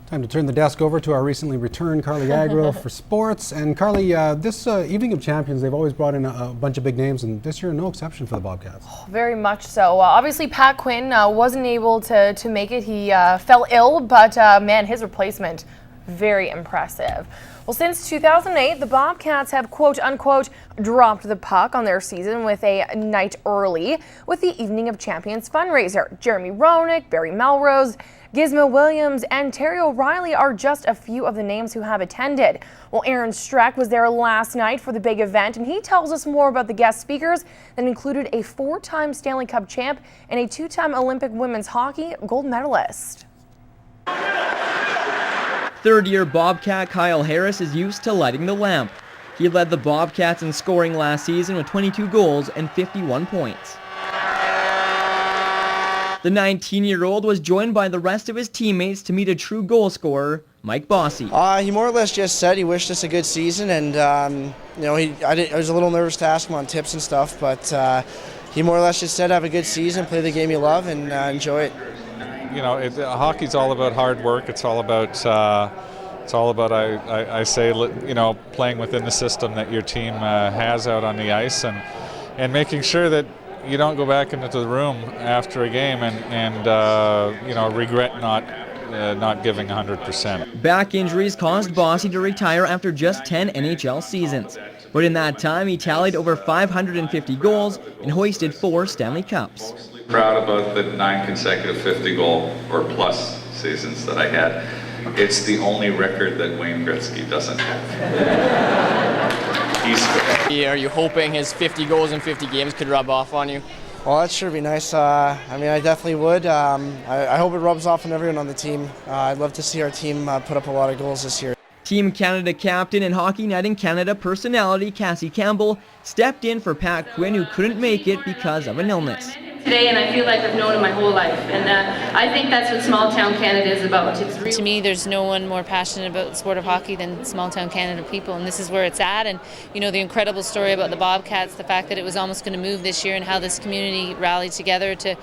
Time to turn the desk over to our recently returned Carly Agro for sports. And Carly, this evening of champions, they've always brought in a bunch of big names, and this year no exception for the Bobcats. Oh, very much so. Obviously, Pat Quinn wasn't able to make it. He fell ill, but man, his replacement, very impressive. Well, since 2008, the Bobcats have quote-unquote dropped the puck on their season with a night early with the Evening of Champions fundraiser. Jeremy Roenick, Barry Melrose, Gizmo Williams, and Terry O'Reilly are just a few of the names who have attended. Well, Aaron Streck was there last night for the big event, and he tells us more about the guest speakers that included a 4-time Stanley Cup champ and a 2-time Olympic women's hockey gold medalist. Third-year Bobcat Kyle Harris is used to lighting the lamp. He led the Bobcats in scoring last season with 22 goals and 51 points. The 19-year-old was joined by the rest of his teammates to meet a true goal scorer, Mike Bossy. He more or less just said he wished us a good season, and I was a little nervous to ask him on tips and stuff, but he more or less just said have a good season, play the game you love, and enjoy it. You know, hockey's all about hard work. It's all about I say, you know, playing within the system that your team has out on the ice, and making sure that you don't go back into the room after a game and you know, regret not giving 100%. Back injuries caused Bossy to retire after just 10 NHL seasons. But in that time, he tallied over 550 goals and hoisted 4 Stanley Cups. Proud about the 9 consecutive 50-goal or plus seasons that I had. It's the only record that Wayne Gretzky doesn't have. Are you hoping his 50 goals in 50 games could rub off on you? Well, that sure be nice. I mean, I definitely would. I hope it rubs off on everyone on the team. I'd love to see our team put up a lot of goals this year. Team Canada captain and Hockey Night in Canada personality Cassie Campbell stepped in for Pat Quinn, who couldn't make it because of an illness. Today, and I feel like I've known him my whole life, and I think that's what small town Canada is about. To me, there's no one more passionate about the sport of hockey than small town Canada people, and this is where it's at. And you know, the incredible story about the Bobcats, the fact that it was almost going to move this year, and how this community rallied together to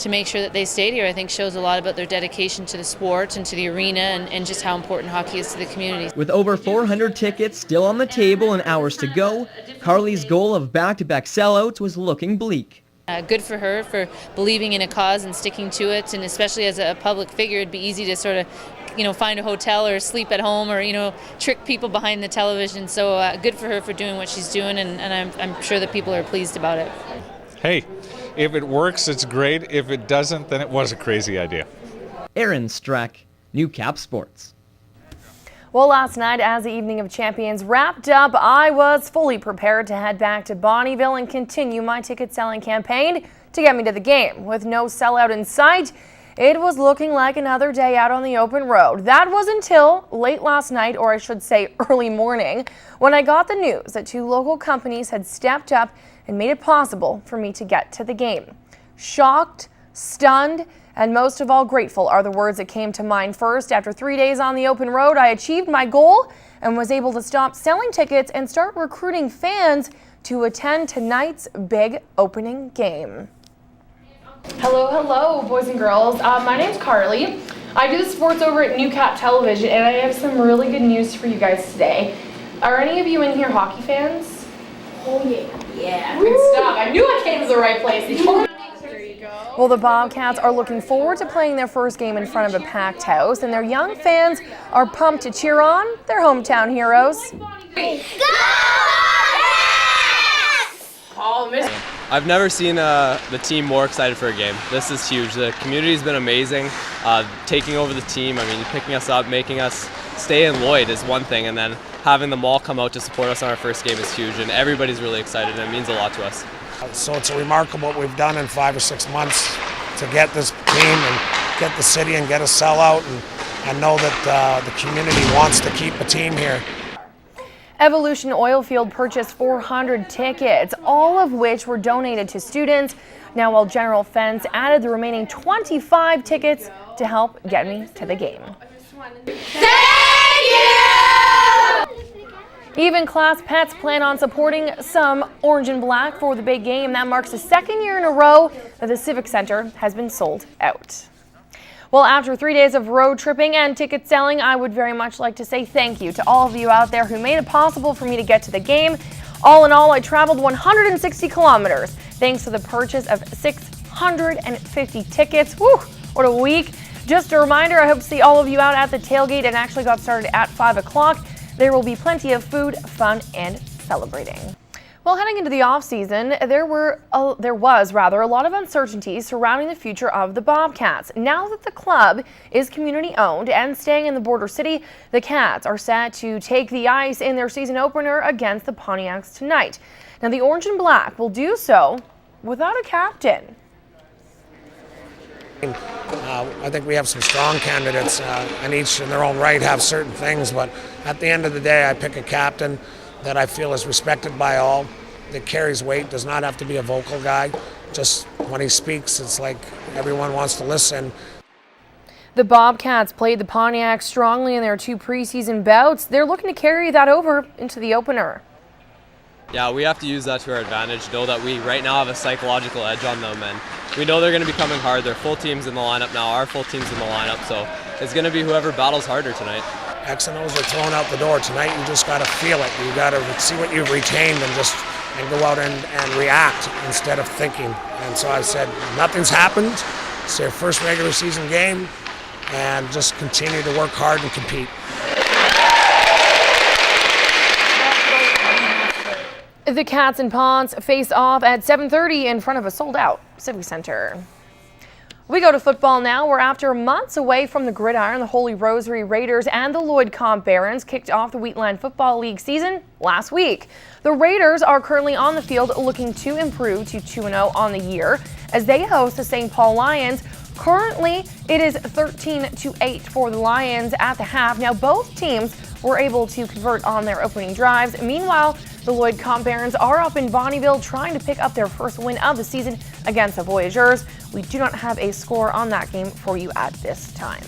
make sure that they stayed here, I think shows a lot about their dedication to the sport and to the arena, and just how important hockey is to the community. With over 400 tickets still on the table and hours to go, Carly's goal of back-to-back sellouts was looking bleak. Good for her for believing in a cause and sticking to it, and especially as a public figure, it'd be easy to sort of, you know, find a hotel or sleep at home or, you know, trick people behind the television. So good for her for doing what she's doing, and I'm sure that people are pleased about it. Hey, if it works, it's great. If it doesn't, then it was a crazy idea. Aaron Streck, New Cap Sports. Well, last night, as the Evening of Champions wrapped up, I was fully prepared to head back to Bonnyville and continue my ticket selling campaign to get me to the game. With no sellout in sight, it was looking like another day out on the open road. That was until late last night, or I should say early morning, when I got the news that 2 local companies had stepped up and made it possible for me to get to the game. Shocked, stunned, and most of all grateful are the words that came to mind first. After 3 days on the open road, I achieved my goal and was able to stop selling tickets and start recruiting fans to attend tonight's big opening game. Hello, boys and girls. My name's Carly. I do the sports over at New Cap Television, and I have some really good news for you guys today. Are any of you in here hockey fans? Oh yeah. Yeah, good stuff. I knew I came to the right place. Well, the Bobcats are looking forward to playing their first game in front of a packed house, and their young fans are pumped to cheer on their hometown heroes. I've never seen the team more excited for a game. This is huge. The community's been amazing, taking over the team. I mean, picking us up, making us stay in Lloyd is one thing, and then having them all come out to support us on our first game is huge, and everybody's really excited, and it means a lot to us. So it's remarkable what we've done in 5 or 6 months to get this team and get the city and get a sellout, and know that the community wants to keep a team here. Evolution Oilfield purchased 400 tickets, all of which were donated to students. Now, while General Fence added the remaining 25 tickets to help get me to the game. Thank you! Even Class Pets plan on supporting some orange and black for the big game. That marks the 2nd year in a row that the Civic Center has been sold out. Well, after 3 days of road tripping and ticket selling, I would very much like to say thank you to all of you out there who made it possible for me to get to the game. All in all, I traveled 160 kilometers thanks to the purchase of 650 tickets. Woo, what a week. Just a reminder, I hope to see all of you out at the tailgate. It actually got started at 5 o'clock. There will be plenty of food, fun, and celebrating. Well, heading into the off-season, there was a lot of uncertainty surrounding the future of the Bobcats. Now that the club is community-owned and staying in the border city, the Cats are set to take the ice in their season opener against the Pontiacs tonight. Now, the Orange and Black will do so without a captain. I think we have some strong candidates, and each in their own right have certain things, but at the end of the day, I pick a captain that I feel is respected by all, that carries weight, does not have to be a vocal guy. Just when he speaks, it's like everyone wants to listen. The Bobcats played the Pontiacs strongly in their 2 preseason bouts. They're looking to carry that over into the opener. Yeah, we have to use that to our advantage, know that we right now have a psychological edge on them, and we know they're going to be coming hard. Their full team's in the lineup now, our full team's in the lineup, so it's going to be whoever battles harder tonight. X and O's are thrown out the door. Tonight you just got to feel it. You got to see what you've retained and go out and react instead of thinking. And so I said, nothing's happened. It's their first regular season game, and just continue to work hard and compete. The Cats and Ponds face off at 7:30 in front of a sold-out Civic Center. We go to football now, where after months away from the gridiron, the Holy Rosary Raiders and the Lloyd Comp Barons kicked off the Wheatland Football League season last week. The Raiders are currently on the field looking to improve to 2-0 on the year as they host the St. Paul Lions. Currently, it is 13-8 for the Lions at the half. Now, both teams were able to convert on their opening drives. Meanwhile, the Lloyd Comp Barons are up in Bonnyville trying to pick up their first win of the season against the Voyageurs. We do not have a score on that game for you at this time.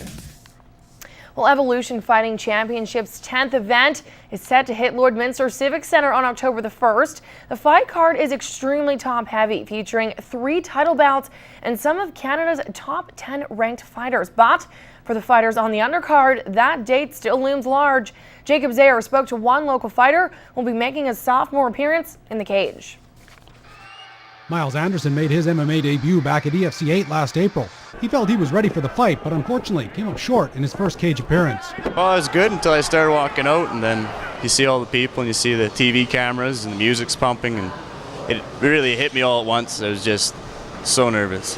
Well, Evolution Fighting Championship's 10th event is set to hit Lloydminster Civic Center on October the 1st. The fight card is extremely top-heavy, featuring 3 title bouts and some of Canada's top 10 ranked fighters. But for the fighters on the undercard, that date still looms large. Jacob Zayer spoke to one local fighter who will be making a sophomore appearance in the cage. Myles Anderson made his MMA debut back at EFC 8 last April. He felt he was ready for the fight, but unfortunately came up short in his first cage appearance. Well, it was good until I started walking out, and then you see all the people and you see the TV cameras and the music's pumping, and it really hit me all at once. I was just so nervous.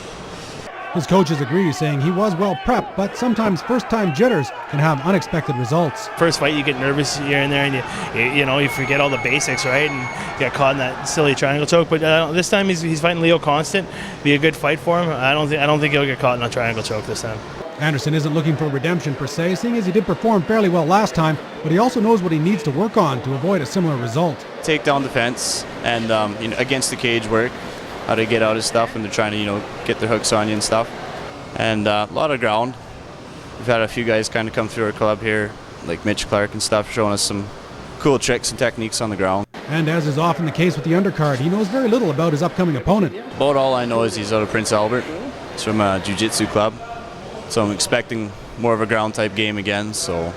His coaches agree, saying he was well prepped, but sometimes first-time jitters can have unexpected results. First fight, you get nervous here and there, and you forget all the basics, right? And get caught in that silly triangle choke. But this time he's fighting Leo Constant. Be a good fight for him. I don't think he'll get caught in a triangle choke this time. Anderson isn't looking for redemption per se, seeing as he did perform fairly well last time, but he also knows what he needs to work on to avoid a similar result. Take down defense and against the cage work, how to get out of stuff when they're trying to get their hooks on you and stuff. And a lot of ground. We've had a few guys kind of come through our club here, like Mitch Clark and stuff, showing us some cool tricks and techniques on the ground. And as is often the case with the undercard, he knows very little about his upcoming opponent. About all I know is he's out of Prince Albert. He's from a jiu-jitsu club. So I'm expecting more of a ground type game again, so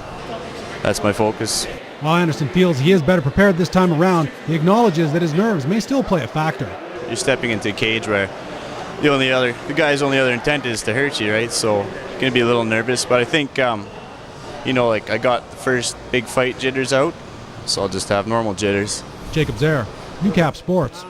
that's my focus. While Anderson feels he is better prepared this time around, he acknowledges that his nerves may still play a factor. You're stepping into a cage where the guy's only other intent is to hurt you, right? So going to be a little nervous, but I think, I got the first big fight jitters out, so I'll just have normal jitters. Jacob Zayer, UCAP Sports.